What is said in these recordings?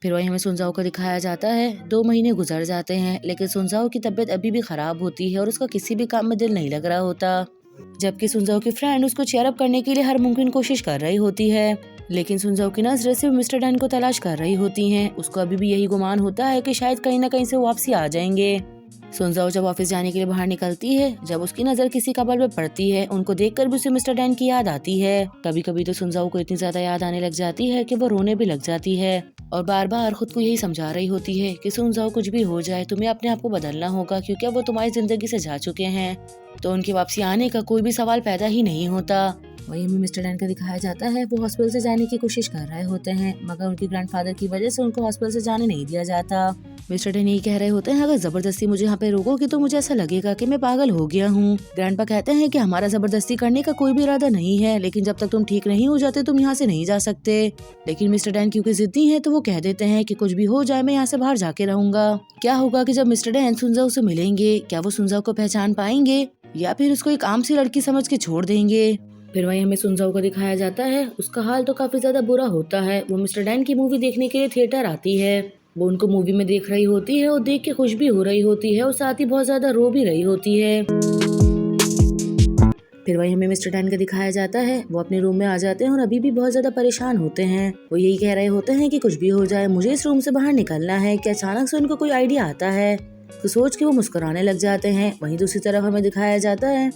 फिर वही हमें सुनजाओ को दिखाया जाता है। 2 महीने गुजर जाते हैं लेकिन सुनजाओ की तबीयत अभी भी खराब होती है और उसका किसी भी काम में दिल नहीं लग रहा होता। जबकि सुनजाओ की फ्रेंड उसको चीयर अप करने के लिए हर मुमकिन कोशिश कर रही होती है, लेकिन सुनजाओ की नजरें सिर्फ मिस्टर डैन को तलाश कर रही होती हैं। उसको अभी भी यही गुमान होता है कि शायद कहीं न कहीं से वापसी आ जाएंगे। सुनजाओ जब ऑफिस जाने के लिए बाहर निकलती है, जब उसकी नजर किसी कपल पे पड़ती है, उनको देखकर भी उसे मिस्टर डैन की याद आती है। कभी कभी तो सुनजाओ को इतनी ज्यादा याद आने लग जाती है कि वो रोने भी लग जाती है और बार बार खुद को यही समझा रही होती है कि सुनजाओ कुछ भी हो जाए तुम्हें अपने आप को बदलना होगा, क्योंकि अब वो तुम्हारी जिंदगी से जा चुके हैं तो उनकी वापसी आने का कोई भी सवाल पैदा ही नहीं होता। वही हमें मिस्टर डैन का दिखाया जाता है। वो हॉस्पिटल से जाने की कोशिश कर रहे होते हैं मगर उनके ग्रैंडफादर की वजह से उनको हॉस्पिटल से जाने नहीं दिया जाता। मिस्टर डैन यही कह रहे होते हैं, अगर जबरदस्ती मुझे यहाँ पे रोकोगे तो मुझे ऐसा लगेगा कि मैं पागल हो गया हूँ। ग्रैंडपा कहते हैं कि हमारा जबरदस्ती करने का कोई भी इरादा नहीं है, लेकिन जब तक तुम ठीक नहीं हो जाते तुम यहाँ से नहीं जा सकते। लेकिन मिस्टर डैन क्योंकि जिद्दी है तो वो कह देते हैं कि कुछ भी हो जाए मैं यहाँ से बाहर जाके रहूंगा। क्या होगा कि जब मिस्टर डैन सुनजाओ से मिलेंगे, क्या वो सुनजाओ को पहचान पाएंगे या फिर उसको एक आम सी लड़की समझ के छोड़ देंगे। फिर वहीं हमें सुनजाओ को दिखाया जाता है। उसका हाल तो काफी ज्यादा बुरा होता है। वो मिस्टर डैन की मूवी देखने के लिए थिएटर आती है। वो उनको मूवी में देख रही होती है और देख के खुश भी हो रही होती है और साथ ही बहुत ज्यादा रो भी रही होती है। फिर वहीं हमें मिस्टर डैन का दिखाया जाता है। वो अपने रूम में आ जाते हैं और अभी भी बहुत ज्यादा परेशान होते हैं। वो यही कह रहे होते हैं कि कुछ भी हो जाए मुझे इस रूम से बाहर निकलना है। कि अचानक से उनको कोई आइडिया आता है तो सोच के वो मुस्कुराने लग जाते हैं। वहीं दूसरी तरफ हमें दिखाया जाता है।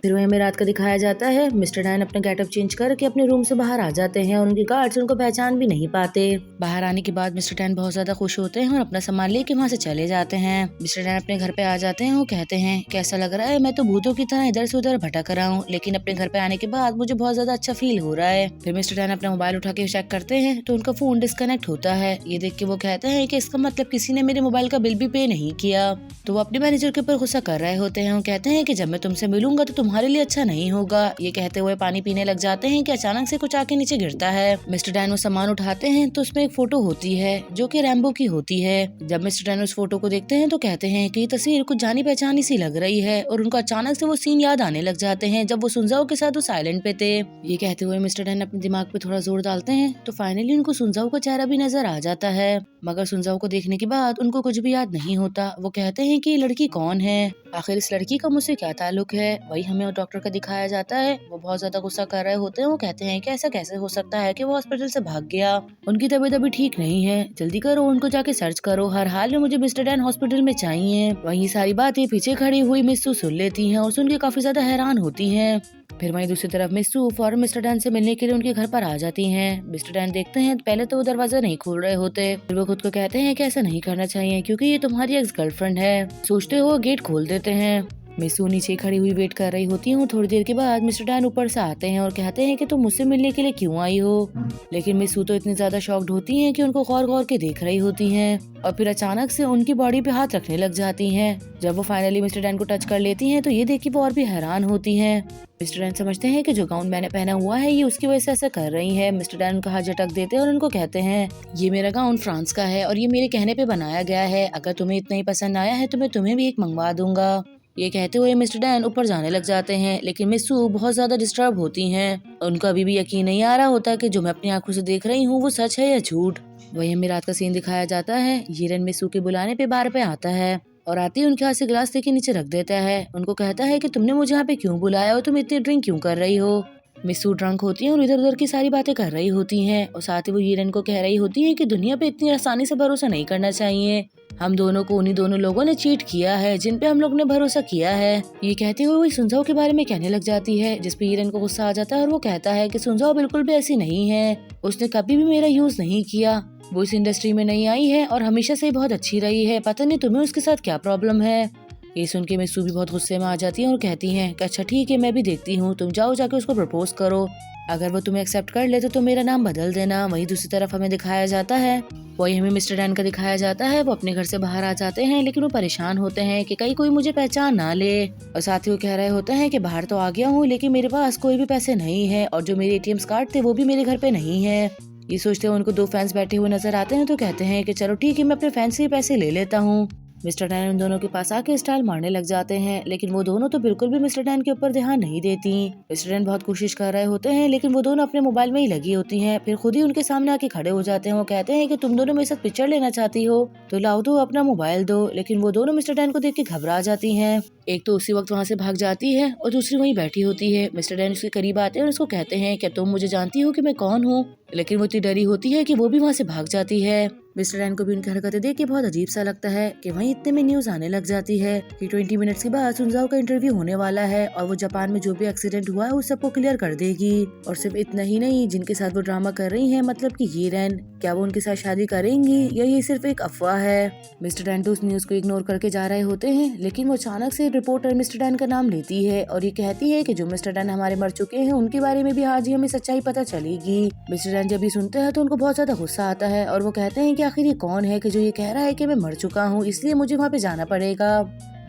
फिर वहीं हमें रात का दिखाया जाता है। मिस्टर डैन अपना गेटअप चेंज करके अपने रूम से बाहर आ जाते हैं और उनके गार्ड्स उनको पहचान भी नहीं पाते। बाहर आने के बाद मिस्टर डैन बहुत ज्यादा खुश होते हैं और अपना सामान लेके वहाँ से चले जाते हैं। मिस्टर डैन अपने घर पे आ जाते हैं। वो कहते हैं कैसा लग रहा है, मैं तो भूतों की तरह इधर से उधर भटक रहा हूँ, लेकिन अपने घर पे आने के बाद मुझे बहुत ज्यादा अच्छा फील हो रहा है। फिर मिस्टर डैन अपना मोबाइल उठा के चेक करते हैं तो उनका फोन डिस्कनेक्ट होता है। ये देख के वो कहते हैं कि इसका मतलब किसी ने मेरे मोबाइल का बिल भी पे नहीं किया। तो वो अपने मैनेजर के ऊपर गुस्सा कर रहे होते हैं। वो कहते हैं कि जब मैं तुमसे मिलूंगा तो तुम्हारे लिए अच्छा नहीं होगा। ये कहते हुए पानी पीने लग जाते हैं कि अचानक से कुछ आके नीचे गिरता है। मिस्टर डैन वो सामान उठाते हैं तो उसमें एक फोटो होती है जो कि रैम्बो की होती है। जब मिस्टर डैन उस फोटो को देखते हैं तो कहते हैं कि ये तस्वीर कुछ जानी पहचानी सी लग रही है और उनको अचानक से वो सीन याद आने लग जाते हैं जब वो सुनजाओ के साथ वो साइलेंट पे थे। ये कहते हुए मिस्टर डैन अपने दिमाग पे थोड़ा जोर डालते हैं तो फाइनली उनको सुनजाओ का चेहरा भी नजर आ जाता है। मगर सुनजाओ को देखने के बाद उनको कुछ भी याद नहीं होता। वो कहते हैं कि ये लड़की कौन है, आखिर इस लड़की का मुझसे क्या ताल्लुक है। वही हमें डॉक्टर का दिखाया जाता है। वो बहुत ज्यादा गुस्सा कर रहे होते हैं। वो कहते हैं कि ऐसा कैसे हो सकता है कि वो हॉस्पिटल से भाग गया, उनकी तबीयत अभी ठीक नहीं है, जल्दी करो उनको जाके सर्च करो, हर हाल में मुझे मिस्टर डैन हॉस्पिटल में चाहिए। वही सारी बातें पीछे खड़ी हुई मिस्सू सुन लेती हैं और सुन के काफी ज्यादा हैरान होती हैं। फिर वहीं दूसरी तरफ मिस्सू फौरन मिस्टर डैन से मिलने के लिए उनके घर पर आ जाती हैं। मिस्टर डैन देखते हैं पहले तो वो दरवाजा नहीं खोल रहे होते, फिर वो खुद को कहते हैं कि ऐसा नहीं करना चाहिए क्योंकि ये तुम्हारी एक्स गर्लफ्रेंड है। सोचते हो गेट खोल देते हैं। मिस्सू नीचे खड़ी हुई वेट कर रही होती हूँ। थोड़ी देर के बाद मिस्टर डैन ऊपर से आते हैं और कहते हैं कि तुम मुझसे मिलने के लिए क्यों आई हो। लेकिन मिस्सू तो इतनी ज्यादा शॉक्ड होती हैं कि उनको गौर गौर के देख रही होती हैं और फिर अचानक से उनकी बॉडी पे हाथ रखने लग जाती हैं। जब वो फाइनली मिस्टर डैन को टच कर लेती हैं तो ये देख के वो और भी हैरान होती हैं। मिस्टर डैन समझते हैं कि जो गाउन मैंने पहना हुआ है ये उसकी वजह से ऐसा कर रही है। मिस्टर डैन उनका हाथ झटक देते हैं और उनको कहते हैं ये मेरा गाउन फ्रांस का है और ये मेरे कहने पे बनाया गया है, अगर तुम्हें इतना ही पसंद आया है तो मैं तुम्हें भी एक मंगवा दूंगा। ये कहते हुए मिस्टर डैन ऊपर जाने लग जाते हैं, लेकिन मिस्सू बहुत ज्यादा डिस्टर्ब होती हैं। उनको अभी भी यकीन नहीं आ रहा होता कि जो मैं अपनी आंखों से देख रही हूँ वो सच है या झूठ। वही हमें रात का सीन दिखाया जाता है। हीरन मिस्सू के बुलाने पे बार पे आता है और आते ही उनके हाथ से गिलास लेके नीचे रख देता है। उनको कहता है कि तुमने मुझे यहाँ पे क्यों बुलाया और तुम इतनी ड्रिंक क्यों कर रही हो। मिस्सू ड्रंक होती है और इधर उधर की सारी बातें कर रही होती हैं और साथ ही वो हीरन को कह रही होती है कि दुनिया पे इतनी आसानी से भरोसा नहीं करना चाहिए। हम दोनों को उन्हीं दोनों लोगों ने चीट किया है जिन पे हम लोग ने भरोसा किया है। ये कहते हुए वो सुनजाओ के बारे में कहने लग जाती है, जिसपे हीरन को गुस्सा आ जाता है और वो कहता है कि सुनजाओ बिल्कुल भी ऐसी नहीं है, उसने कभी भी मेरा यूज नहीं किया, वो इस इंडस्ट्री में नहीं आई है और हमेशा से बहुत अच्छी रही है, पता नहीं तुम्हें उसके साथ क्या प्रॉब्लम है। ये सुन के मिस्सू भी बहुत गुस्से में आ जाती है और कहती हैं कि अच्छा ठीक है मैं भी देखती हूँ, तुम जाओ जाके उसको प्रपोज करो, अगर वो तुम्हें एक्सेप्ट कर ले तो तुम मेरा नाम बदल देना। वहीं दूसरी तरफ हमें दिखाया जाता है, वही हमें मिस्टर डैन का दिखाया जाता है। वो अपने घर से बाहर आ जाते हैं लेकिन वो परेशान होते हैं कि कहीं कोई मुझे पहचान ना ले और साथ ही वो कह रहे होते हैं कि बाहर तो आ गया हूँ लेकिन मेरे पास कोई भी पैसे नहीं है और जो मेरे ATM कार्ड थे वो भी मेरे घर पे नहीं है। ये सोचते हुए उनको 2 फैंस बैठे हुए नजर आते हैं तो कहते हैं कि चलो ठीक है मैं अपने फैंस से पैसे ले लेता हूँ। मिस्टर डैन उन दोनों के पास आके स्टाइल मारने लग जाते हैं, लेकिन वो दोनों तो बिल्कुल भी मिस्टर डैन के ऊपर ध्यान नहीं देती। मिस्टर डैन बहुत कोशिश कर रहे होते हैं, लेकिन वो दोनों अपने मोबाइल में ही लगी होती हैं। फिर खुद ही उनके सामने आके खड़े हो जाते हैं। वो कहते हैं कि तुम दोनों मेरे साथ पिक्चर लेना चाहती हो तो लाओ दो अपना मोबाइल दो, लेकिन वो दोनों मिस्टर डैन को देख के घबरा जाती हैं। एक तो उसी वक्त वहाँ से भाग जाती है और दूसरी वहीं बैठी होती है। मिस्टर डैन उसके करीब आते हैं और उसको कहते हैं क्या तुम मुझे जानती हो कि मैं कौन हूँ, लेकिन वो इतनी डरी होती है कि वो भी वहाँ से भाग जाती है। मिस्टर डैन को भी उनकी हरकतें देख के बहुत अजीब सा लगता है कि वहीं इतने में न्यूज आने लग जाती है कि 20 मिनट्स के बाद सुनजाओ का इंटरव्यू होने वाला है और वो जापान में जो भी एक्सीडेंट हुआ है उस सबको क्लियर कर देगी। और सिर्फ इतना ही नहीं, जिनके साथ वो ड्रामा कर रही है मतलब कि ये रैन, क्या वो उनके साथ शादी करेंगी या ये सिर्फ एक अफवाह है। मिस्टर डैन तो उस न्यूज को इग्नोर करके जा रहे होते हैं, लेकिन वो अचानक से रिपोर्टर मिस्टर डैन का नाम लेती है और ये कहती है कि जो मिस्टर डैन हमारे मर चुके हैं उनके बारे में भी आज ही हमें सच्चाई पता चलेगी। मिस्टर डैन जब ये सुनते हैं तो उनको बहुत ज्यादा गुस्सा आता है और वो कहते हैं कि आखिर ये कौन है कि जो ये कह रहा है कि मैं मर चुका हूँ, इसलिए मुझे वहाँ पे जाना पड़ेगा।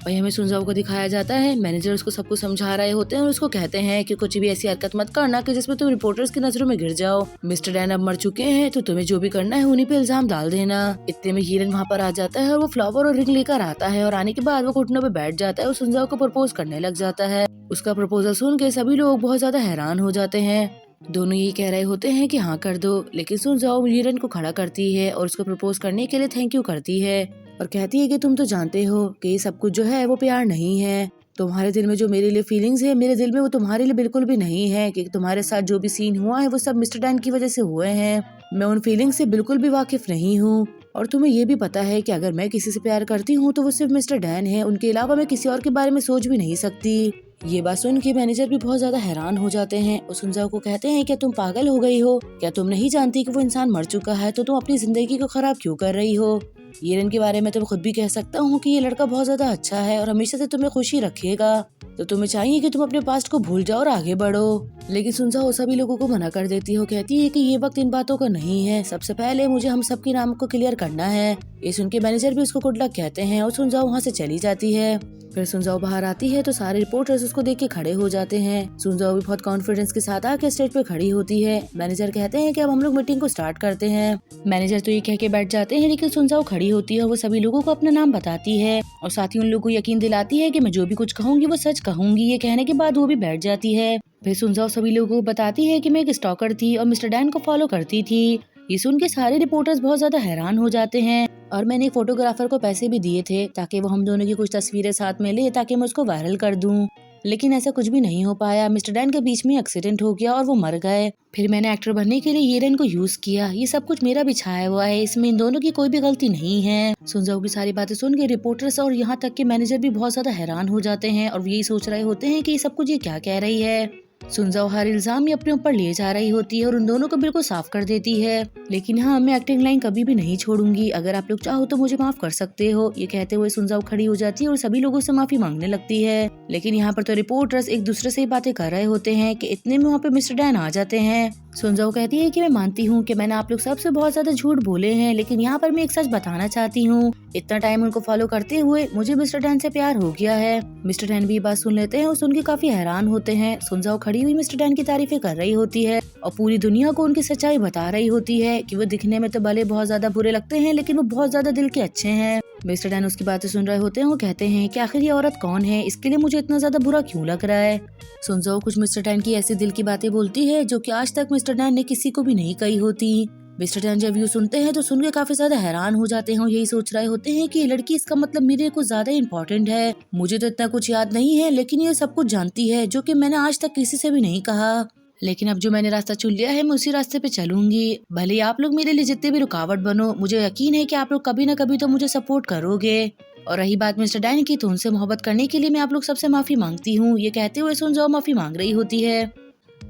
वही हमें सुनजाओ को दिखाया जाता है। मैनेजर उसको सब कुछ समझा रहे होते हैं और उसको कहते हैं कि कुछ भी ऐसी हरकत मत करना कि जिसमें तुम रिपोर्टर्स की नजरों में गिर जाओ। मिस्टर डैन अब मर चुके हैं तो तुम्हें जो भी करना है उन्हीं पे इल्जाम डाल देना। इतने में हीरन वहाँ पर आ जाता है और वो फ्लावर और रिंग लेकर आता है और आने के बाद वो घुटनों पे बैठ जाता है और सुनजाओ को प्रपोज करने लग जाता है। उसका प्रपोजल सुन के सभी लोग बहुत ज्यादा हैरान हो जाते हैं। दोनों यही कह रहे होते हैं कि हाँ कर दो, लेकिन सुनजाओ हीरन को खड़ा करती है और उसको प्रपोज करने के लिए थैंक यू करती है और कहती है कि तुम तो जानते हो कि ये सब कुछ जो है वो प्यार नहीं है। तुम्हारे दिल में जो मेरे लिए फीलिंग्स है मेरे दिल में वो तुम्हारे लिए बिल्कुल भी नहीं है कि तुम्हारे साथ जो भी सीन हुआ है वो सब मिस्टर डैन की वजह से हुए हैं। मैं उन फीलिंग्स से बिल्कुल भी वाकिफ नहीं हूँ और तुम्हें ये भी पता है कि अगर मैं किसी से प्यार करती हूँ तो वो सिर्फ मिस्टर डैन है, उनके अलावा मैं किसी और के बारे में सोच भी नहीं सकती। ये बात सुन के मैनेजर भी बहुत ज्यादा हैरान हो जाते हैं। उस सुनजाओ को कहते हैं क्या तुम पागल हो गई हो, क्या तुम नहीं जानती कि वो इंसान मर चुका है तो तुम अपनी जिंदगी को खराब क्यों कर रही हो। हीरन के बारे में तो मैं खुद भी कह सकता हूँ कि ये लड़का बहुत ज्यादा अच्छा है और हमेशा से तुम्हें खुशी रखेगा, तो तुम्हें चाहिए कि तुम अपने पास्ट को भूल जाओ और आगे बढ़ो। लेकिन सुनजाओ सभी लोगों को मना कर देती हो, कहती है कि ये वक्त इन बातों का नहीं है, सबसे पहले मुझे हम सबके नाम को क्लियर करना है। ये सुन के मैनेजर भी उसको गुड लक कहते हैं और सुनजाओ वहाँ से चली जाती है। फिर सुनजाओ बाहर आती है तो सारे रिपोर्टर्स उसको देख के खड़े हो जाते हैं। सुनजाओ भी बहुत कॉन्फिडेंस के साथ आके स्टेज पे खड़ी होती है। मैनेजर कहते हैं कि अब हम लोग मीटिंग को स्टार्ट करते हैं। मैनेजर तो ये कह के बैठ जाते हैं, लेकिन सुनजाओ खड़ी होती है और वो सभी लोगों को अपना नाम बताती है और साथ ही उन लोगों को यकीन दिलाती है कि मैं जो भी कुछ कहूंगी वो सच कहूंगी। ये कहने के बाद वो भी बैठ जाती है। फिर सुनजाओ सभी लोगों को बताती है कि मैं एक स्टॉकर थी और मिस्टर डैन को फॉलो करती थी। ये सुन के सारे रिपोर्टर्स बहुत ज्यादा हैरान हो जाते हैं और मैंने एक फोटोग्राफर को पैसे भी दिए थे ताकि वो हम दोनों की कुछ तस्वीरें साथ में ले ताकि मैं उसको वायरल कर दूं, लेकिन ऐसा कुछ भी नहीं हो पाया। मिस्टर डैन के बीच में एक्सीडेंट हो गया और वो मर गए। फिर मैंने एक्टर बनने के लिए हीरन को यूज किया। ये सब कुछ मेरा बिछाया हुआ है, इसमें इन दोनों की कोई भी गलती नहीं है। सुनजाओ की सारी बातें सुन के रिपोर्टर्स और यहाँ तक के मैनेजर भी बहुत ज्यादा हैरान हो जाते हैं और यही सोच रहे होते हैं कि ये सब कुछ ये क्या कह रही है। सुनजाओ हर इल्जाम ही अपने ऊपर ले जा रही होती है और उन दोनों को बिल्कुल साफ कर देती है। लेकिन हाँ, मैं एक्टिंग लाइन कभी भी नहीं छोड़ूंगी, अगर आप लोग चाहो तो मुझे माफ कर सकते हो। ये कहते हुए सुनजाओ खड़ी हो जाती है और सभी लोगों से माफी मांगने लगती है। लेकिन यहाँ पर तो रिपोर्टर्स एक दूसरे से बातें कर रहे होते हैं कि इतने में वहाँ पे मिस्टर डैन आ जाते हैं। सुनजाओ कहती है कि मैं मानती हूँ कि मैंने आप लोग सबसे बहुत ज्यादा झूठ बोले हैं, लेकिन यहाँ पर मैं एक सच बताना चाहती हूँ। इतना टाइम उनको फॉलो करते हुए मुझे मिस्टर डैन से प्यार हो गया है। मिस्टर डैन भी ये बात सुन लेते हैं और सुन के काफी हैरान होते हैं। सुनजाओ खड़ी हुई मिस्टर डैन की तारीफें कर रही होती है और पूरी दुनिया को उनकी सच्चाई बता रही होती है कि वो दिखने में तो भले बहुत ज्यादा बुरे लगते हैं, लेकिन वो बहुत ज्यादा दिल के अच्छे हैं। मिस्टर डैन उसकी बातें सुन रहे होते हैं। वो कहते हैं कि आखिर ये औरत कौन है, इसके लिए मुझे इतना ज्यादा बुरा क्यों लग रहा है। सुनजाओ कुछ मिस्टर डैन की ऐसी दिल की बातें बोलती है जो कि आज तक मिस्टर डैन ने किसी को भी नहीं कही होती। मिस्टर डैन जब व्यू सुनते हैं तो सुन के काफी ज्यादा हैरान हो जाते हैं। यही सोच रहे होते हैं कि ये लड़की, इसका मतलब मेरे को ज्यादा इम्पोर्टेंट है। मुझे तो इतना कुछ याद नहीं है, लेकिन ये सब कुछ जानती है जो कि मैंने आज तक किसी से भी नहीं कहा। लेकिन अब जो मैंने रास्ता चुन लिया है मैं उसी रास्ते पे चलूंगी। भले आप लोग मेरे लिए जितने भी रुकावट बनो, मुझे यकीन है कि आप लोग कभी न कभी तो मुझे सपोर्ट करोगे। और रही बात मिस्टर डैन की, तो उनसे मोहब्बत करने के लिए मैं आप लोग सबसे माफी मांगती हूँ। ये कहते हुए सुनजाओ माफी मांग रही होती है।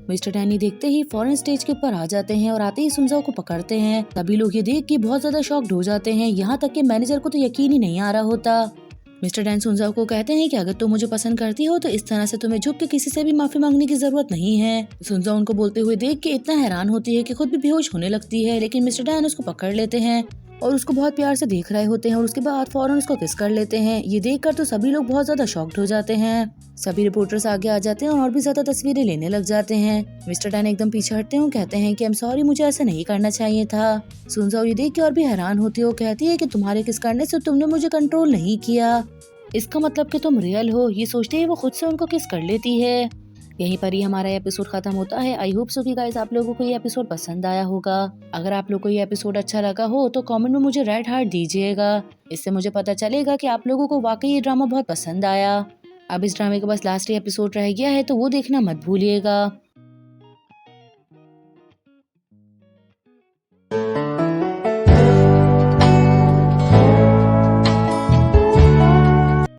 मिस्टर डैनी देखते ही फौरन स्टेज के ऊपर आ जाते हैं और आते ही सुनजाओ को पकड़ते हैं। सभी लोग ये देख के बहुत ज्यादा शॉक्ड हो जाते हैं, यहाँ तक कि मैनेजर को तो यकीन ही नहीं आ रहा होता। मिस्टर डैन सुनजाओ को कहते हैं कि अगर तुम मुझे पसंद करती हो तो इस तरह से तुम्हें झुक के किसी से भी माफी मांगने की जरूरत नहीं है। सुनजाओ उनको बोलते हुए देख के इतना हैरान होती है कि खुद भी बेहोश होने लगती है, लेकिन मिस्टर डैन उसको पकड़ लेते हैं और उसको बहुत प्यार से देख रहे होते हैं और उसके बाद फौरन उसको किस कर लेते हैं। ये देखकर तो सभी लोग बहुत ज्यादा शॉक्ड हो जाते हैं। सभी रिपोर्टर्स आगे आ जाते हैं और भी ज्यादा तस्वीरें लेने लग जाते हैं। मिस्टर टैन एकदम पीछे हटते हैं और कहते हैं कि आई एम सॉरी, मुझे ऐसा नहीं करना चाहिए था। सुनजाओ ये देख के और भी हैरान होती है। वो कहती है कि तुम्हारे किस करने से तुमने मुझे कंट्रोल नहीं किया, इसका मतलब कि तुम रियल हो। ये सोचते ही वो खुद से उनको किस कर लेती है। यहीं पर ही हमारा एपिसोड खत्म होता है। आई होप सो कि गाइस आप लोगों को ये एपिसोड पसंद आया होगा। अगर आप लोगों को ये एपिसोड अच्छा लगा हो तो कमेंट में मुझे रेड हार्ट दीजिएगा। इससे मुझे पता चलेगा कि आप लोगों को वाकई ये ड्रामा बहुत पसंद आया। अब इस ड्रामे का बस लास्ट एपिसोड रह गया है तो वो देखना मत भूलिएगा।